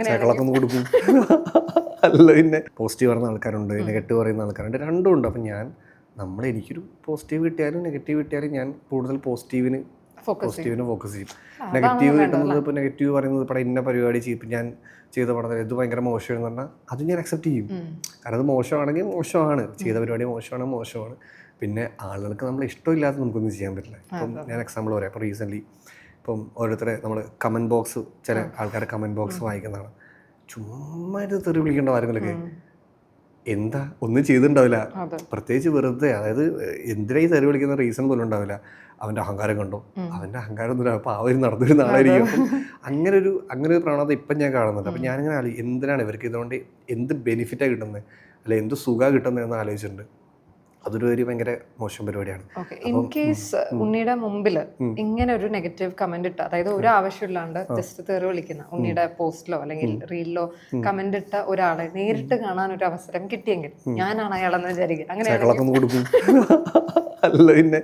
ചാക്കളൊക്കെ കൊടുക്കും. അല്ല പിന്നെ പോസിറ്റീവ് പറയുന്ന ആൾക്കാരുണ്ട്, നെഗറ്റീവ് പറയുന്ന ആൾക്കാരുണ്ട്, രണ്ടും ഉണ്ട്. അപ്പം എനിക്കൊരു പോസിറ്റീവ് കിട്ടിയാലും നെഗറ്റീവ് കിട്ടിയാലും ഞാൻ കൂടുതൽ പോസിറ്റീവിന് ഫോക്കസ് ചെയ്യും. നെഗറ്റീവ് കിട്ടുന്നത് ഇപ്പോൾ നെഗറ്റീവ് പറയുന്നത് പടം ഇന്ന പരിപാടി ചെയ്യും, ഞാൻ ചെയ്ത പടത്തിൽ ഇത് ഭയങ്കര മോശമെന്ന് പറഞ്ഞാൽ അത് ഞാൻ അക്സെപ്റ്റ് ചെയ്യും. കാരണം അത് മോശമാണെങ്കിൽ മോശമാണ്, ചെയ്ത പരിപാടി മോശമാണ്. പിന്നെ ആളുകൾക്ക് നമ്മളെ ഇഷ്ടമില്ലാത്ത നമുക്കൊന്നും ചെയ്യാൻ പറ്റില്ല. ഇപ്പം ഞാൻ എക്സാമ്പിൾ പറയാം. ഇപ്പോൾ റീസെൻ്റ്ലി ഇപ്പം ഓരോരുത്തരെ നമ്മൾ കമൻറ്റ് ബോക്സ്, ചില ആൾക്കാരെ കമൻറ്റ് ബോക്സ് വായിക്കുന്നതാണ്. ചുമ്മാ ഇത് തെറി വിളിക്കേണ്ട ആരെങ്കിലൊക്കെ എന്താ ഒന്നും ചെയ്തിട്ടുണ്ടാവില്ല, പ്രത്യേകിച്ച് വെറുതെ. അതായത് എന്തിനാ ഈ തെറി വിളിക്കുന്ന റീസൺ പോലും ഉണ്ടാവില്ല. അവൻ്റെ അഹങ്കാരം കണ്ടോ, അവൻ്റെ അഹങ്കാരം ഒന്നും അപ്പോൾ അവർ നടന്നിരുന്ന ആളായിരിക്കും. അപ്പം അങ്ങനെ ഒരു പ്രവണത ഇപ്പം ഞാൻ കാണുന്നുണ്ട്. അപ്പം ഞാനിങ്ങനെ എന്തിനാണ് ഇവർക്ക് ഇതുകൊണ്ട് എന്ത് ബെനിഫിറ്റാണ് കിട്ടുന്നത്, അല്ലെ എന്ത് സുഖമാണ് കിട്ടുന്നത് എന്ന് ആലോചിച്ചിട്ടുണ്ട്. അതൊരു ഭയങ്കര മോശം പരിപാടിയാണ്. ഇൻ കേസ് ഉണ്ണിയുടെ മുമ്പിൽ ഇങ്ങനെ ഒരു നെഗറ്റീവ് കമന്റ് ഇട്ട, അതായത് ഒരു ആവശ്യമില്ലാണ്ട് ജസ്റ്റ് തെറി വിളിക്കുന്ന ഉണ്ണിയുടെ പോസ്റ്റിലോ അല്ലെങ്കിൽ റീലിലോ കമന്റ് ഇട്ട ഒരാളെ നേരിട്ട് കാണാൻ ഒരു അവസരം കിട്ടിയെങ്കിൽ ഞാനാണ് അയാളെന്ന് വിചാരിക്കുക. അങ്ങനെ കൊടുക്കും. അല്ല പിന്നെ